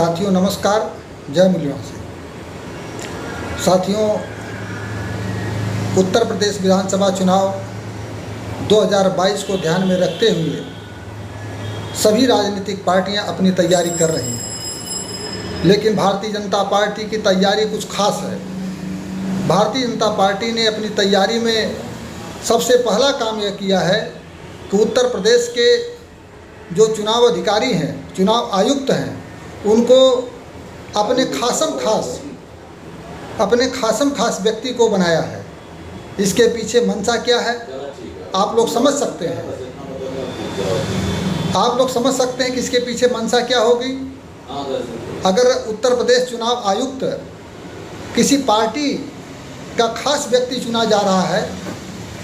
साथियों नमस्कार, जय मूल्यवासी। साथियों, उत्तर प्रदेश विधानसभा चुनाव 2022 को ध्यान में रखते हुए सभी राजनीतिक पार्टियां अपनी तैयारी कर रही हैं, लेकिन भारतीय जनता पार्टी की तैयारी कुछ खास है। भारतीय जनता पार्टी ने अपनी तैयारी में सबसे पहला काम यह किया है कि उत्तर प्रदेश के जो चुनाव अधिकारी हैं, चुनाव आयुक्त हैं, उनको अपने खासम खास व्यक्ति को बनाया है। इसके पीछे मंशा क्या है आप लोग समझ सकते हैं। आप लोग समझ सकते हैं कि इसके पीछे मंशा क्या होगी। अगर उत्तर प्रदेश चुनाव आयुक्त किसी पार्टी का खास व्यक्ति चुना जा रहा है,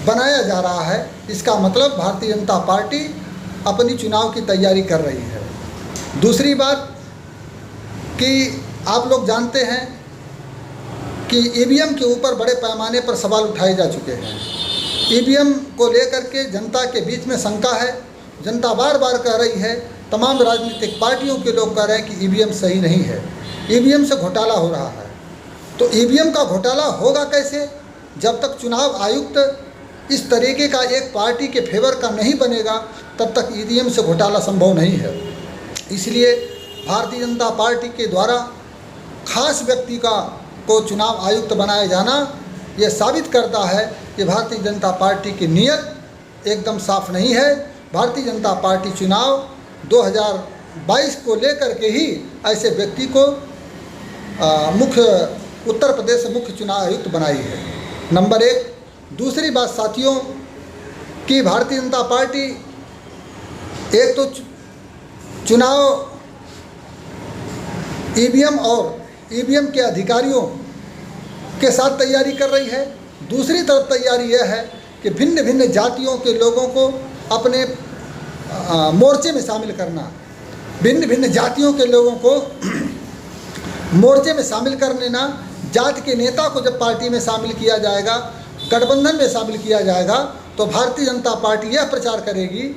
बनाया जा रहा है, इसका मतलब भारतीय जनता पार्टी अपनी चुनाव की तैयारी कर रही है। दूसरी बात कि आप लोग जानते हैं कि ईवीएम के ऊपर बड़े पैमाने पर सवाल उठाए जा चुके हैं। ईवीएम को लेकर के जनता के बीच में शंका है। जनता बार बार कह रही है, तमाम राजनीतिक पार्टियों के लोग कह रहे हैं कि ईवीएम सही नहीं है, ईवीएम से घोटाला हो रहा है। तो ईवीएम का घोटाला होगा कैसे? जब तक चुनाव आयुक्त इस तरीके का एक पार्टी के फेवर का नहीं बनेगा, तब तक ईवीएम से घोटाला संभव नहीं है। इसलिए भारतीय जनता पार्टी के द्वारा खास व्यक्ति को चुनाव आयुक्त बनाया जाना यह साबित करता है कि भारतीय जनता पार्टी की नीयत एकदम साफ नहीं है। भारतीय जनता पार्टी चुनाव 2022 को लेकर के ही ऐसे व्यक्ति को उत्तर प्रदेश से मुख्य चुनाव आयुक्त बनाई है। नंबर एक। दूसरी बात साथियों कि भारतीय जनता पार्टी एक तो चुनाव ईवीएम के अधिकारियों के साथ तैयारी कर रही है। दूसरी तरफ तैयारी यह है कि भिन्न भिन्न जातियों के लोगों को अपने मोर्चे में शामिल करना। भिन्न भिन्न जातियों के लोगों को मोर्चे में शामिल करने ना, जाति के नेता को जब पार्टी में शामिल किया जाएगा, गठबंधन में शामिल किया जाएगा, तो भारतीय जनता पार्टी यह प्रचार करेगी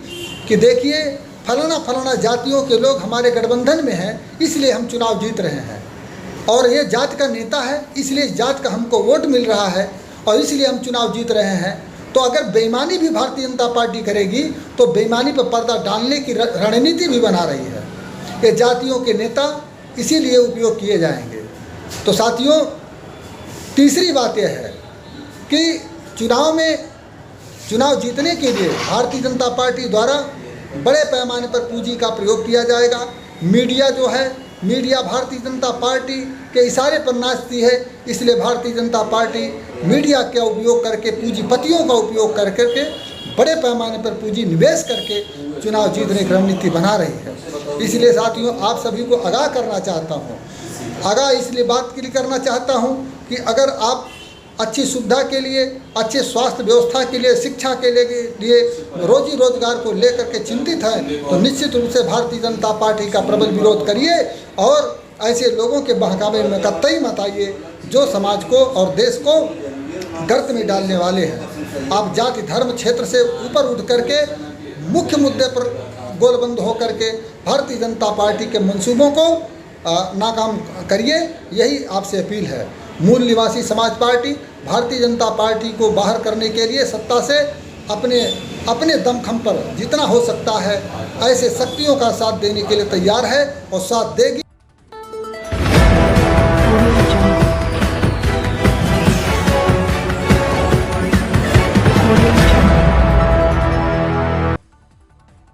कि देखिए फलाना जातियों के लोग हमारे गठबंधन में हैं, इसलिए हम चुनाव जीत रहे हैं, और ये जात का नेता है, इसलिए इस जात का हमको वोट मिल रहा है और इसलिए हम चुनाव जीत रहे हैं। तो अगर बेईमानी भी भारतीय जनता पार्टी करेगी तो बेईमानी पर पर्दा डालने की रणनीति भी बना रही है। ये जातियों के नेता इसीलिए उपयोग किए जाएंगे। तो साथियों, तीसरी बात यह है कि चुनाव जीतने के लिए भारतीय जनता पार्टी द्वारा बड़े पैमाने पर पूंजी का प्रयोग किया जाएगा। मीडिया भारतीय जनता पार्टी के इशारे पर नाचती है, इसलिए भारतीय जनता पार्टी मीडिया का उपयोग करके, पूंजीपतियों का उपयोग करके बड़े पैमाने पर पूंजी निवेश करके चुनाव जीतने की रणनीति बना रही है। इसलिए साथियों, आप सभी को आगाह करना चाहता हूँ। इसलिए बात के लिए करना चाहता हूँ कि अगर आप अच्छी सुविधा के लिए, अच्छे स्वास्थ्य व्यवस्था के लिए, शिक्षा के लिए, रोजी रोजगार को लेकर के चिंतित हैं, तो निश्चित रूप से भारतीय जनता पार्टी का प्रबल विरोध करिए और ऐसे लोगों के बहकावे में कतई मत आइए जो समाज को और देश को गर्त में डालने वाले हैं। आप जाति धर्म क्षेत्र से ऊपर उठ करके मुख्य मुद्दे पर गोलबंद होकर के भारतीय जनता पार्टी के मंसूबों को नाकाम करिए, यही आपसे अपील है। मूल निवासी समाज पार्टी भारतीय जनता पार्टी को बाहर करने के लिए सत्ता से अपने दमखम पर जितना हो सकता है ऐसे शक्तियों का साथ देने के लिए तैयार है और साथ देगी।